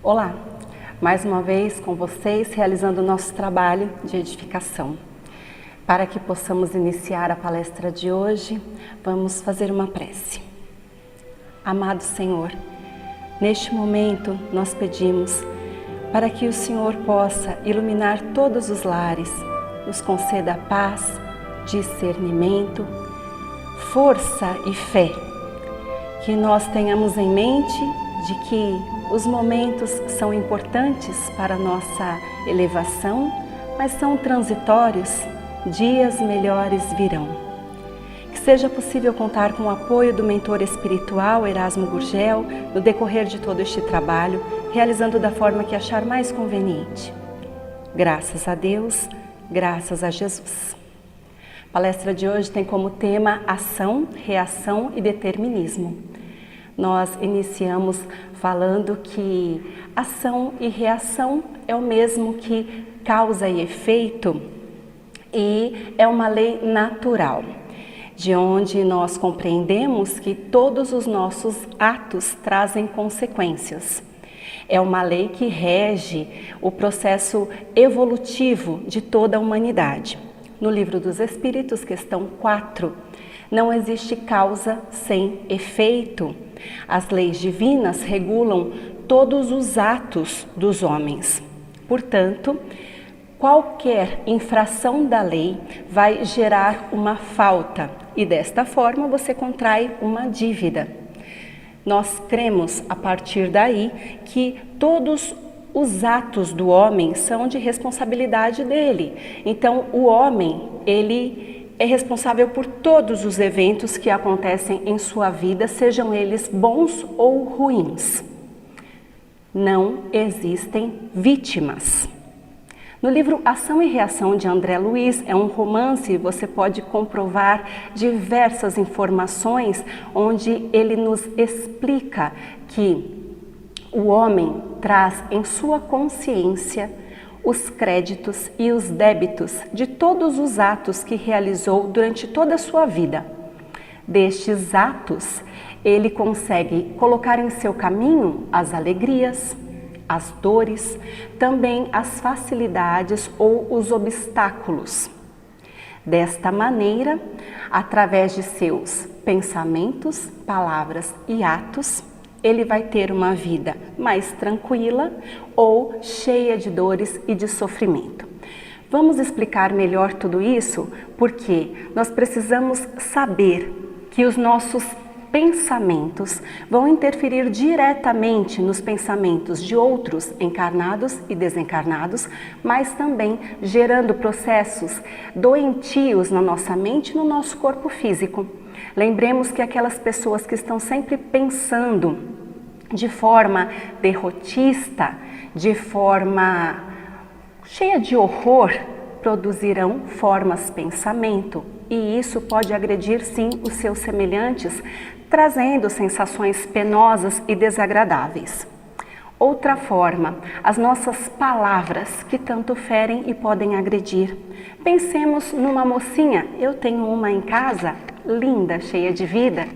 Olá, mais uma vez com vocês realizando o nosso trabalho de edificação. Para que possamos iniciar a palestra de hoje, vamos fazer uma prece. Amado Senhor, neste momento nós pedimos para que o Senhor possa iluminar todos os lares, nos conceda paz, discernimento, força e fé. Que nós tenhamos em mente de que os momentos são importantes para a nossa elevação, mas são transitórios, dias melhores virão. Que seja possível contar com o apoio do mentor espiritual Erasmo Gurgel no decorrer de todo este trabalho, realizando da forma que achar mais conveniente. Graças a Deus, graças a Jesus. A palestra de hoje tem como tema ação, reação e determinismo. Nós iniciamos falando que ação e reação é o mesmo que causa e efeito e é uma lei natural, de onde nós compreendemos que todos os nossos atos trazem consequências. É uma lei que rege o processo evolutivo de toda a humanidade. No Livro dos Espíritos, questão 4, não existe causa sem efeito. As leis divinas regulam todos os atos dos homens. Portanto, qualquer infração da lei vai gerar uma falta e desta forma você contrai uma dívida. Nós cremos a partir daí que todos os atos do homem são de responsabilidade dele. Então, o homem, ele é responsável por todos os eventos que acontecem em sua vida, sejam eles bons ou ruins. Não existem vítimas. No livro Ação e Reação de André Luiz, é um romance, você pode comprovar diversas informações onde ele nos explica que o homem traz em sua consciência os créditos e os débitos de todos os atos que realizou durante toda a sua vida. Destes atos, ele consegue colocar em seu caminho as alegrias, as dores, também as facilidades ou os obstáculos. Desta maneira, através de seus pensamentos, palavras e atos, ele vai ter uma vida mais tranquila ou cheia de dores e de sofrimento. Vamos explicar melhor tudo isso porque nós precisamos saber que os nossos pensamentos vão interferir diretamente nos pensamentos de outros encarnados e desencarnados, mas também gerando processos doentios na nossa mente e no nosso corpo físico. Lembremos que aquelas pessoas que estão sempre pensando de forma derrotista, de forma cheia de horror, produzirão formas pensamento e isso pode agredir sim os seus semelhantes, trazendo sensações penosas e desagradáveis. Outra forma, as nossas palavras que tanto ferem e podem agredir. Pensemos numa mocinha, eu tenho uma em casa, linda, cheia de vida.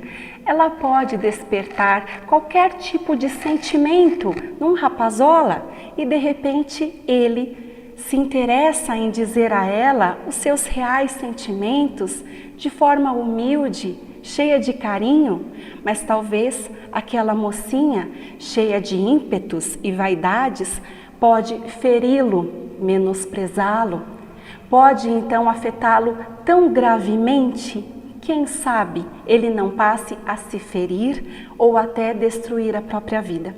Ela pode despertar qualquer tipo de sentimento num rapazola e de repente ele se interessa em dizer a ela os seus reais sentimentos de forma humilde, cheia de carinho, mas talvez aquela mocinha cheia de ímpetos e vaidades pode feri-lo, menosprezá-lo, pode então afetá-lo tão gravemente, quem sabe ele não passe a se ferir ou até destruir a própria vida.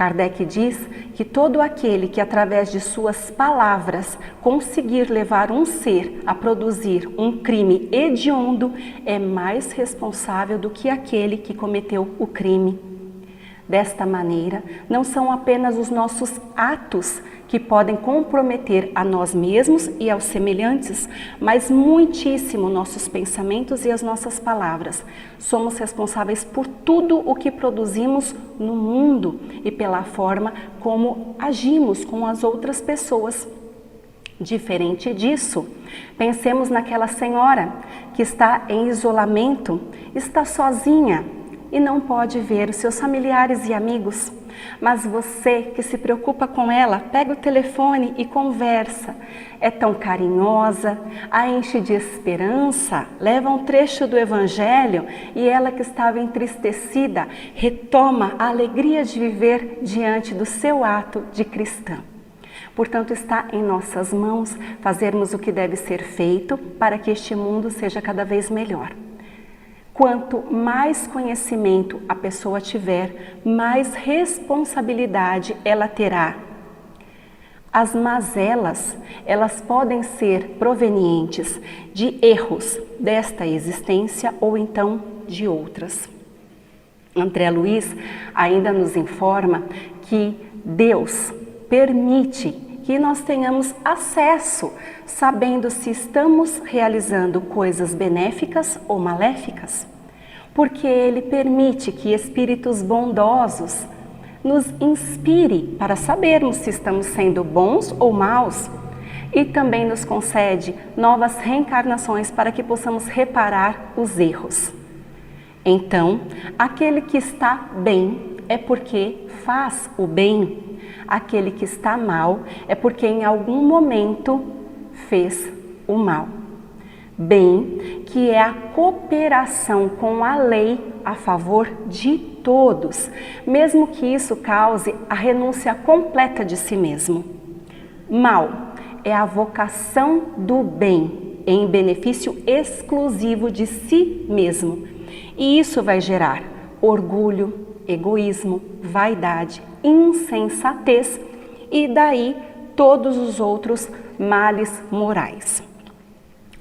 Kardec diz que todo aquele que através de suas palavras conseguir levar um ser a produzir um crime hediondo é mais responsável do que aquele que cometeu o crime. Desta maneira, não são apenas os nossos atos que podem comprometer a nós mesmos e aos semelhantes, mas muitíssimo nossos pensamentos e as nossas palavras. Somos responsáveis por tudo o que produzimos no mundo e pela forma como agimos com as outras pessoas. Diferente disso, pensemos naquela senhora que está em isolamento, está sozinha e não pode ver os seus familiares e amigos. Mas você que se preocupa com ela, pega o telefone e conversa. É tão carinhosa, a enche de esperança, leva um trecho do Evangelho e ela que estava entristecida retoma a alegria de viver diante do seu ato de cristã. Portanto, está em nossas mãos fazermos o que deve ser feito para que este mundo seja cada vez melhor. Quanto mais conhecimento a pessoa tiver, mais responsabilidade ela terá. As mazelas, elas podem ser provenientes de erros desta existência ou então de outras. André Luiz ainda nos informa que Deus permite que nós tenhamos acesso, sabendo se estamos realizando coisas benéficas ou maléficas, porque Ele permite que espíritos bondosos nos inspire para sabermos se estamos sendo bons ou maus, e também nos concede novas reencarnações para que possamos reparar os erros. Então, aquele que está bem é porque faz o bem. Aquele que está mal é porque em algum momento fez o mal. Bem, que é a cooperação com a lei a favor de todos, mesmo que isso cause a renúncia completa de si mesmo. Mal é a vocação do bem em benefício exclusivo de si mesmo. E isso vai gerar orgulho, egoísmo, vaidade, insensatez e daí todos os outros males morais.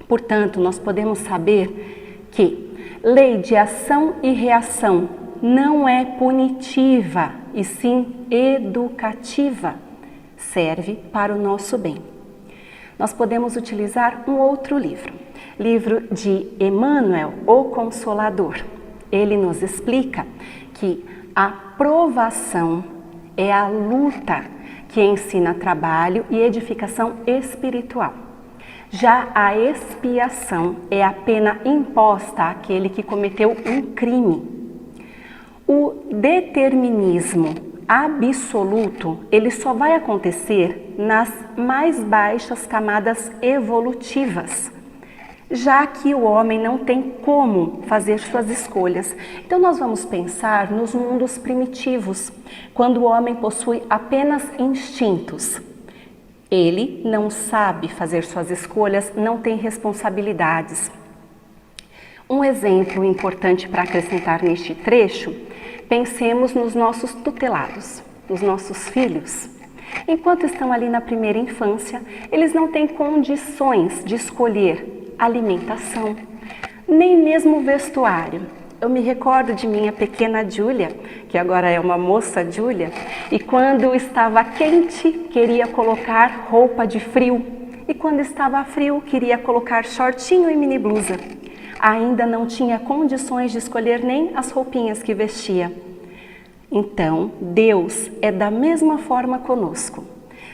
Portanto, nós podemos saber que lei de ação e reação não é punitiva e sim educativa, serve para o nosso bem. Nós podemos utilizar um outro livro de Emmanuel, o Consolador. Ele nos explica que a provação é a luta que ensina trabalho e edificação espiritual. Já a expiação é a pena imposta àquele que cometeu um crime. O determinismo absoluto, ele só vai acontecer nas mais baixas camadas evolutivas, já que o homem não tem como fazer suas escolhas. Então nós vamos pensar nos mundos primitivos, quando o homem possui apenas instintos. Ele não sabe fazer suas escolhas, não tem responsabilidades. Um exemplo importante para acrescentar neste trecho, pensemos nos nossos tutelados, nos nossos filhos. Enquanto estão ali na primeira infância, eles não têm condições de escolher alimentação, nem mesmo vestuário. Eu me recordo de minha pequena Júlia, que agora é uma moça Júlia, e quando estava quente, queria colocar roupa de frio, e quando estava frio, queria colocar shortinho e mini blusa. Ainda não tinha condições de escolher nem as roupinhas que vestia. Então, Deus é da mesma forma conosco.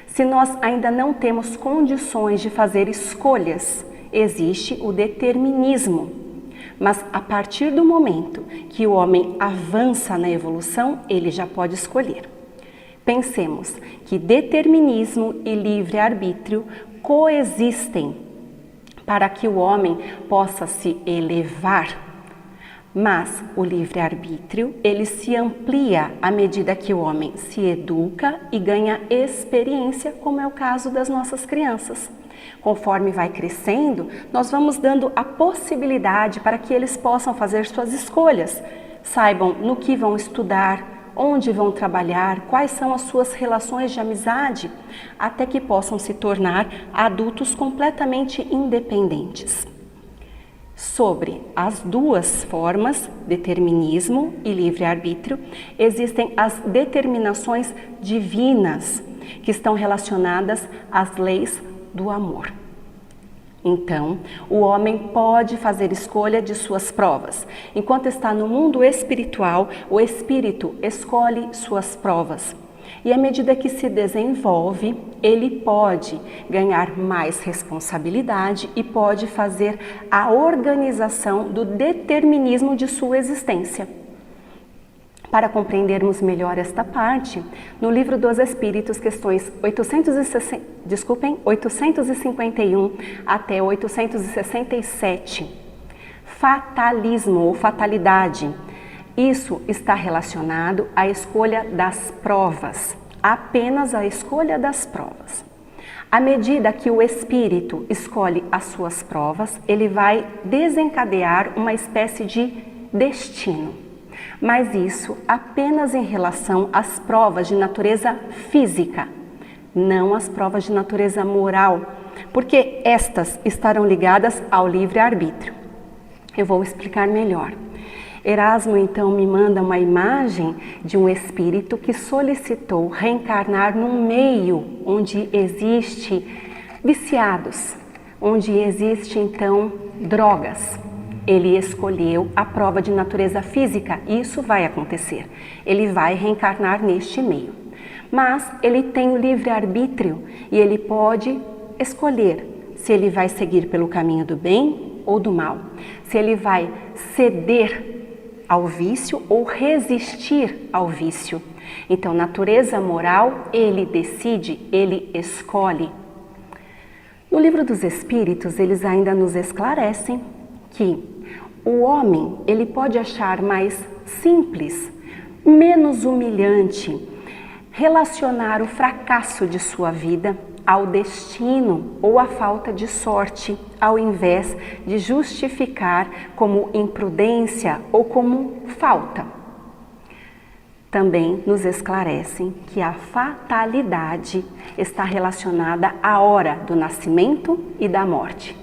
Se nós ainda não temos condições de fazer escolhas, existe o determinismo, mas a partir do momento que o homem avança na evolução, ele já pode escolher. Pensemos que determinismo e livre-arbítrio coexistem para que o homem possa se elevar, mas o livre-arbítrio, ele se amplia à medida que o homem se educa e ganha experiência, como é o caso das nossas crianças. Conforme vai crescendo, nós vamos dando a possibilidade para que eles possam fazer suas escolhas, saibam no que vão estudar, onde vão trabalhar, quais são as suas relações de amizade, até que possam se tornar adultos completamente independentes. Sobre as duas formas, determinismo e livre-arbítrio, existem as determinações divinas, que estão relacionadas às leis do amor. Então, o homem pode fazer escolha de suas provas. Enquanto está no mundo espiritual, o espírito escolhe suas provas. E à medida que se desenvolve, ele pode ganhar mais responsabilidade e pode fazer a organização do determinismo de sua existência. Para compreendermos melhor esta parte, no Livro dos Espíritos, questões 851 até 867, fatalismo ou fatalidade. Isso está relacionado à escolha das provas, apenas a escolha das provas. À medida que o espírito escolhe as suas provas, ele vai desencadear uma espécie de destino. Mas isso apenas em relação às provas de natureza física, não às provas de natureza moral, porque estas estarão ligadas ao livre-arbítrio. Eu vou explicar melhor. Erasmo então me manda uma imagem de um espírito que solicitou reencarnar num meio onde existe viciados, onde existe então drogas. Ele escolheu a prova de natureza física, e isso vai acontecer. Ele vai reencarnar neste meio. Mas ele tem o livre-arbítrio e ele pode escolher se ele vai seguir pelo caminho do bem ou do mal, se ele vai ceder ao vício ou resistir ao vício. Então, natureza moral, ele decide, ele escolhe. No Livro dos Espíritos, eles ainda nos esclarecem que o homem, ele pode achar mais simples, menos humilhante, relacionar o fracasso de sua vida ao destino ou à falta de sorte, ao invés de justificar como imprudência ou como falta. Também nos esclarecem que a fatalidade está relacionada à hora do nascimento e da morte.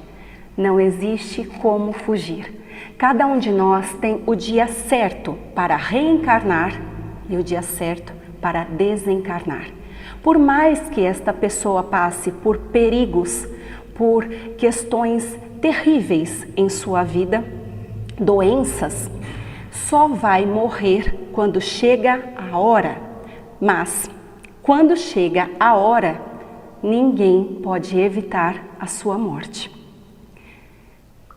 Não existe como fugir. Cada um de nós tem o dia certo para reencarnar e o dia certo para desencarnar. Por mais que esta pessoa passe por perigos, por questões terríveis em sua vida, doenças, só vai morrer quando chega a hora. Mas, quando chega a hora, ninguém pode evitar a sua morte.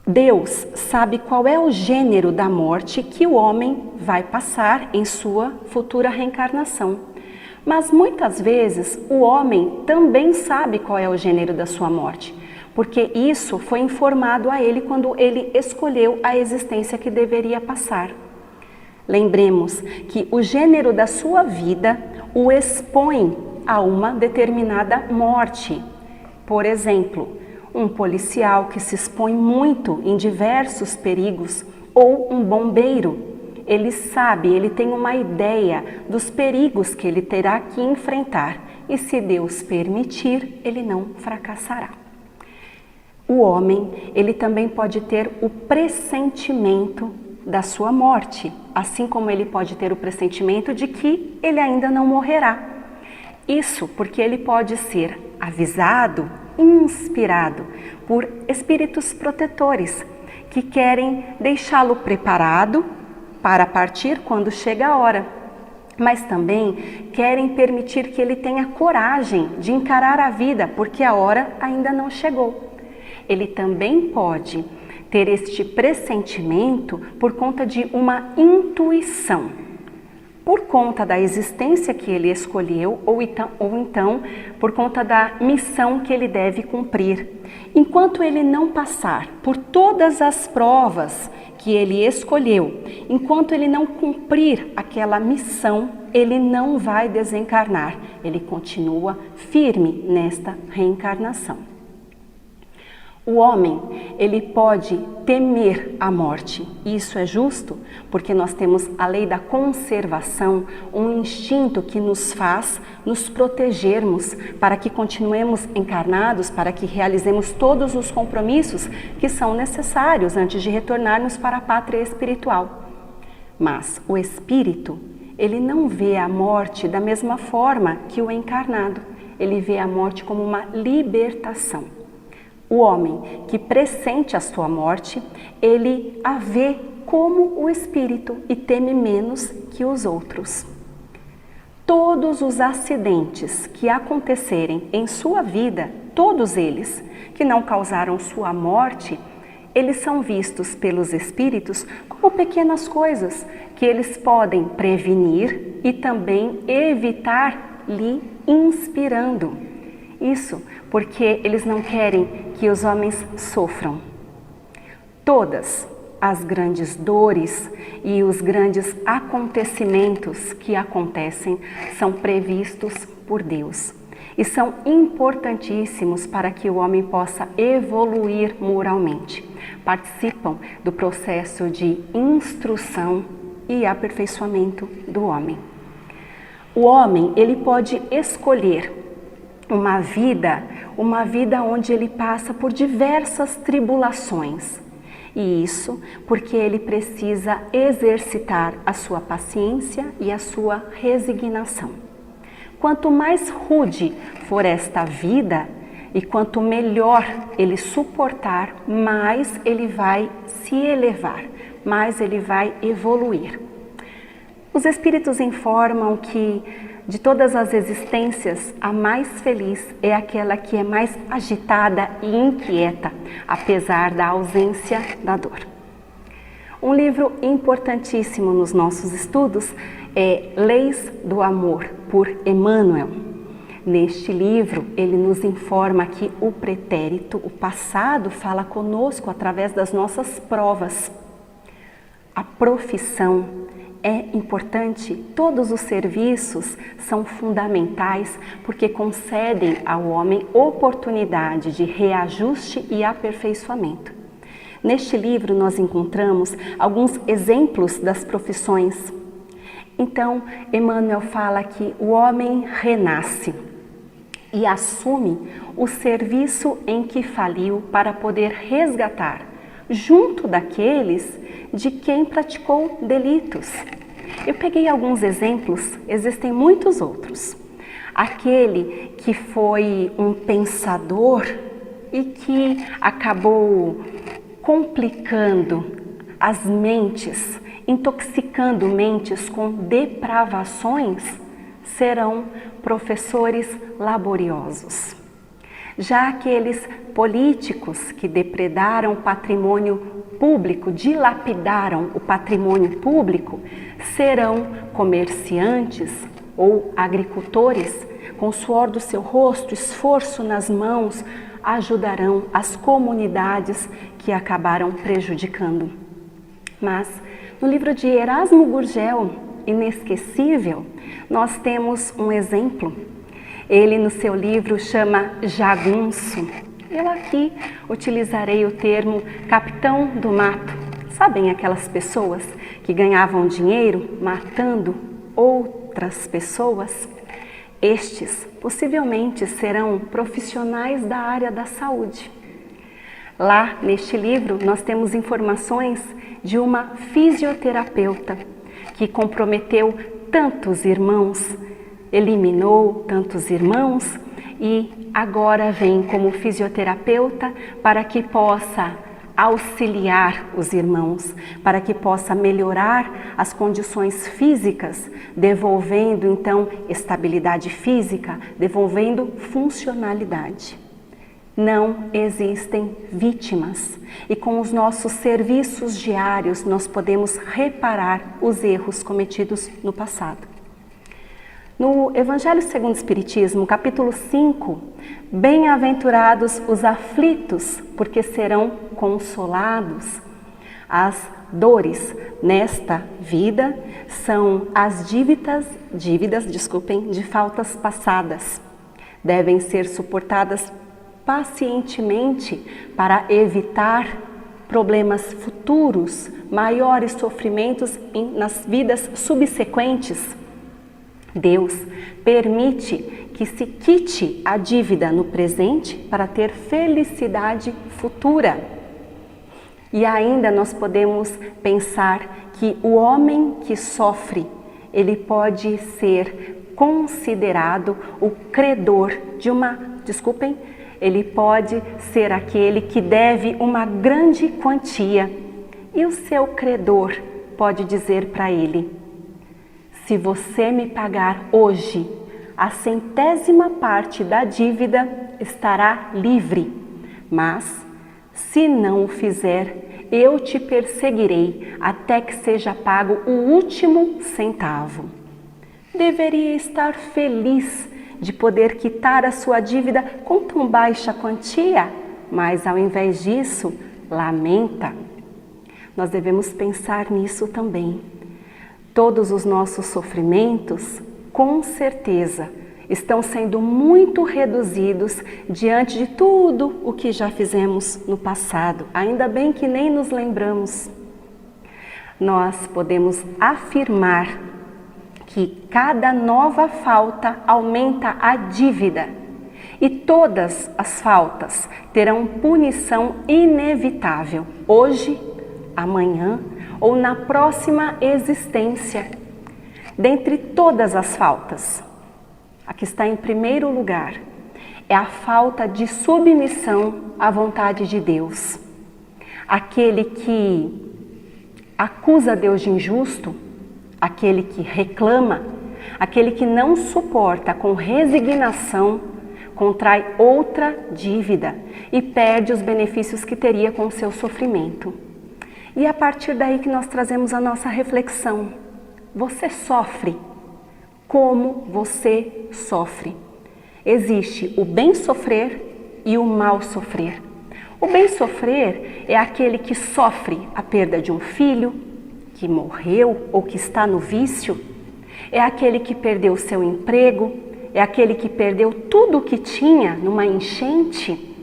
Deus sabe qual é o gênero da morte que o homem vai passar em sua futura reencarnação. Mas muitas vezes o homem também sabe qual é o gênero da sua morte, porque isso foi informado a ele quando ele escolheu a existência que deveria passar. Lembremos que o gênero da sua vida o expõe a uma determinada morte. Por exemplo, um policial que se expõe muito em diversos perigos, ou um bombeiro. Ele sabe, ele tem uma ideia dos perigos que ele terá que enfrentar, e se Deus permitir, ele não fracassará. O homem, ele também pode ter o pressentimento da sua morte, assim como ele pode ter o pressentimento de que ele ainda não morrerá. Isso porque ele pode ser avisado, inspirado por espíritos protetores que querem deixá-lo preparado para partir quando chega a hora, mas também querem permitir que ele tenha coragem de encarar a vida, porque a hora ainda não chegou. Ele também pode ter este pressentimento por conta de uma intuição, por conta da existência que ele escolheu ou então por conta da missão que ele deve cumprir. Enquanto ele não passar por todas as provas que ele escolheu, enquanto ele não cumprir aquela missão, ele não vai desencarnar, ele continua firme nesta reencarnação. O homem, ele pode temer a morte. Isso é justo, porque nós temos a lei da conservação, um instinto que nos faz nos protegermos para que continuemos encarnados, para que realizemos todos os compromissos que são necessários antes de retornarmos para a pátria espiritual. Mas o espírito, ele não vê a morte da mesma forma que o encarnado. Ele vê a morte como uma libertação. O homem que pressente a sua morte, ele a vê como o espírito e teme menos que os outros. Todos os acidentes que acontecerem em sua vida, todos eles que não causaram sua morte, eles são vistos pelos espíritos como pequenas coisas que eles podem prevenir e também evitar lhe inspirando. Isso porque eles não querem que os homens sofram. Todas as grandes dores e os grandes acontecimentos que acontecem são previstos por Deus e são importantíssimos para que o homem possa evoluir moralmente. Participam do processo de instrução e aperfeiçoamento do homem. O homem, ele pode escolher uma vida onde ele passa por diversas tribulações. E isso porque ele precisa exercitar a sua paciência e a sua resignação. Quanto mais rude for esta vida e quanto melhor ele suportar, mais ele vai se elevar, mais ele vai evoluir. Os espíritos informam que de todas as existências, a mais feliz é aquela que é mais agitada e inquieta, apesar da ausência da dor. Um livro importantíssimo nos nossos estudos é Leis do Amor, por Emmanuel. Neste livro, ele nos informa que o pretérito, o passado, fala conosco através das nossas provas. A profissão é importante, todos os serviços são fundamentais porque concedem ao homem oportunidade de reajuste e aperfeiçoamento. Neste livro nós encontramos alguns exemplos das profissões. Então, Emmanuel fala que o homem renasce e assume o serviço em que faliu para poder resgatar, junto daqueles de quem praticou delitos. Eu peguei alguns exemplos, existem muitos outros. Aquele que foi um pensador e que acabou complicando as mentes, intoxicando mentes com depravações, serão professores laboriosos. Já aqueles políticos que depredaram o patrimônio público, dilapidaram o patrimônio público, serão comerciantes ou agricultores, com o suor do seu rosto, esforço nas mãos, ajudarão as comunidades que acabaram prejudicando. Mas no livro de Erasmo Gurgel, Inesquecível, nós temos um exemplo. Ele no seu livro chama Jagunço. Eu aqui utilizarei o termo capitão do mato. Sabem aquelas pessoas que ganhavam dinheiro matando outras pessoas? Estes possivelmente serão profissionais da área da saúde. Lá neste livro nós temos informações de uma fisioterapeuta que comprometeu tantos irmãos, eliminou tantos irmãos e agora vem como fisioterapeuta para que possa auxiliar os irmãos, para que possa melhorar as condições físicas, devolvendo então estabilidade física, devolvendo funcionalidade. Não existem vítimas e com os nossos serviços diários nós podemos reparar os erros cometidos no passado. No Evangelho segundo o Espiritismo, capítulo 5, bem-aventurados os aflitos, porque serão consolados. As dores nesta vida são as dívidas de faltas passadas. Devem ser suportadas pacientemente para evitar problemas futuros, maiores sofrimentos nas vidas subsequentes. Deus permite que se quite a dívida no presente para ter felicidade futura. E ainda nós podemos pensar que o homem que sofre, ele pode ser considerado o credor de ele pode ser aquele que deve uma grande quantia. E o seu credor pode dizer para ele: se você me pagar hoje a 100ª parte da dívida, estará livre. Mas, Se não o fizer, eu te perseguirei até que seja pago o último centavo. Deveria estar feliz de poder quitar a sua dívida com tão baixa quantia, mas ao invés disso, lamenta. Nós devemos pensar nisso também. Todos os nossos sofrimentos, com certeza, estão sendo muito reduzidos diante de tudo o que já fizemos no passado. Ainda bem que nem nos lembramos. Nós podemos afirmar que cada nova falta aumenta a dívida e todas as faltas terão punição inevitável, hoje, amanhã ou na próxima existência. Dentre todas as faltas, a que está em primeiro lugar é a falta de submissão à vontade de Deus. Aquele que acusa Deus de injusto, aquele que reclama, aquele que não suporta com resignação, contrai outra dívida e perde os benefícios que teria com o seu sofrimento. E é a partir daí que nós trazemos a nossa reflexão. Você sofre como você sofre. Existe o bem sofrer e o mal sofrer. O bem sofrer é aquele que sofre a perda de um filho, que morreu ou que está no vício. É aquele que perdeu o seu emprego, é aquele que perdeu tudo o que tinha numa enchente.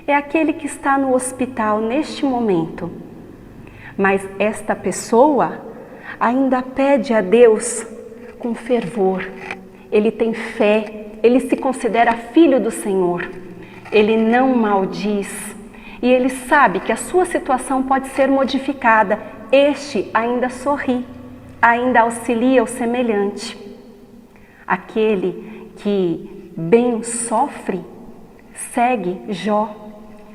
É aquele que está no hospital neste momento. Mas esta pessoa ainda pede a Deus com fervor. Ele tem fé, ele se considera filho do Senhor. Ele não maldiz e ele sabe que a sua situação pode ser modificada. Este ainda sorri, ainda auxilia o semelhante. Aquele que bem sofre, segue Jó,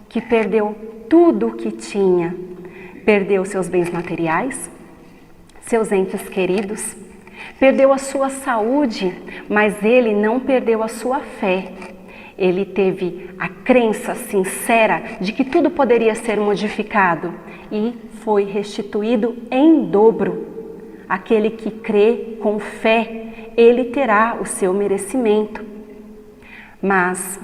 que perdeu tudo o que tinha. Perdeu seus bens materiais, seus entes queridos, perdeu a sua saúde, mas ele não perdeu a sua fé. Ele teve a crença sincera de que tudo poderia ser modificado e foi restituído em dobro. Aquele que crê com fé, ele terá o seu merecimento. Mas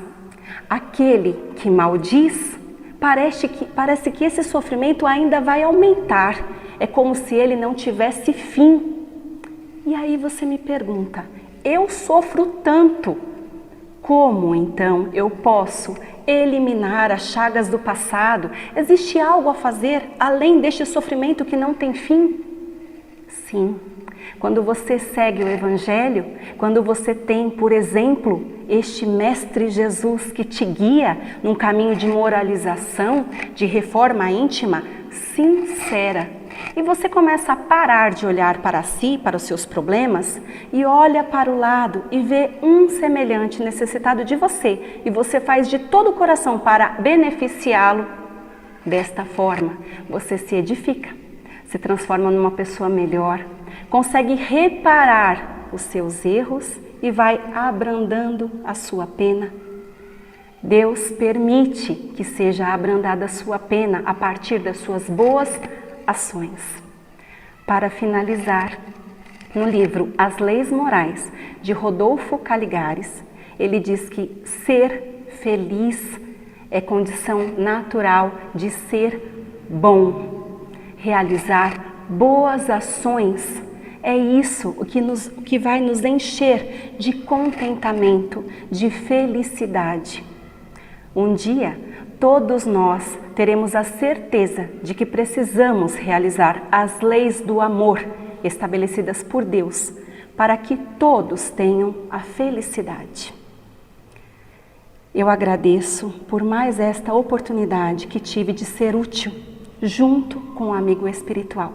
aquele que maldiz, parece que esse sofrimento ainda vai aumentar. É como se ele não tivesse fim. E aí você me pergunta, eu sofro tanto, como então eu posso eliminar as chagas do passado? Existe algo a fazer além deste sofrimento que não tem fim? Sim, quando você segue o Evangelho, quando você tem, por exemplo, este Mestre Jesus que te guia num caminho de moralização, de reforma íntima sincera, e você começa a parar de olhar para si, para os seus problemas, e olha para o lado e vê um semelhante necessitado de você, e você faz de todo o coração para beneficiá-lo. Desta forma, você se edifica, se transforma numa pessoa melhor, consegue reparar os seus erros e vai abrandando a sua pena. Deus permite que seja abrandada a sua pena a partir das suas boas ações. Para finalizar, no livro As Leis Morais, de Rodolfo Caligares, ele diz que ser feliz é condição natural de ser bom. Realizar boas ações é isso o que vai nos encher de contentamento, de felicidade. Um dia, todos nós teremos a certeza de que precisamos realizar as leis do amor estabelecidas por Deus para que todos tenham a felicidade. Eu agradeço por mais esta oportunidade que tive de ser útil junto com um amigo espiritual,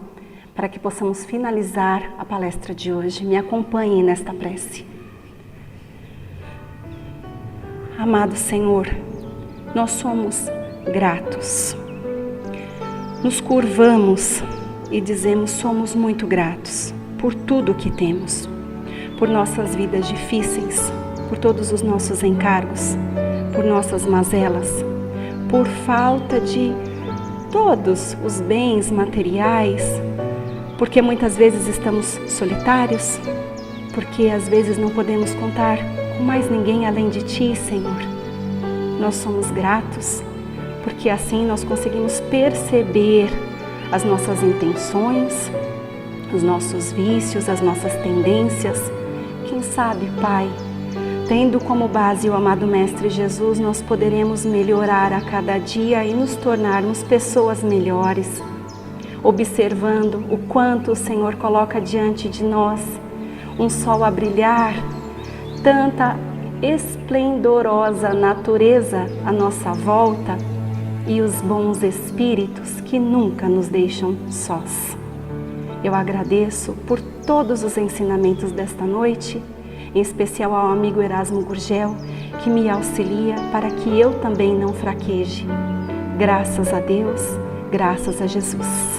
para que possamos finalizar a palestra de hoje. Me acompanhem nesta prece. Amado Senhor, nós somos gratos. Nos curvamos e dizemos somos muito gratos por tudo que temos, por nossas vidas difíceis, por todos os nossos encargos, por nossas mazelas, por falta de todos os bens materiais, porque muitas vezes estamos solitários, porque às vezes não podemos contar com mais ninguém além de Ti, Senhor. Nós somos gratos, porque assim nós conseguimos perceber as nossas intenções, os nossos vícios, as nossas tendências. Quem sabe, Pai, tendo como base o amado Mestre Jesus, nós poderemos melhorar a cada dia e nos tornarmos pessoas melhores, observando o quanto o Senhor coloca diante de nós um sol a brilhar, tanta esplendorosa natureza à nossa volta e os bons espíritos que nunca nos deixam sós. Eu agradeço por todos os ensinamentos desta noite, em especial ao amigo Erasmo Gurgel, que me auxilia para que eu também não fraqueje. Graças a Deus, graças a Jesus.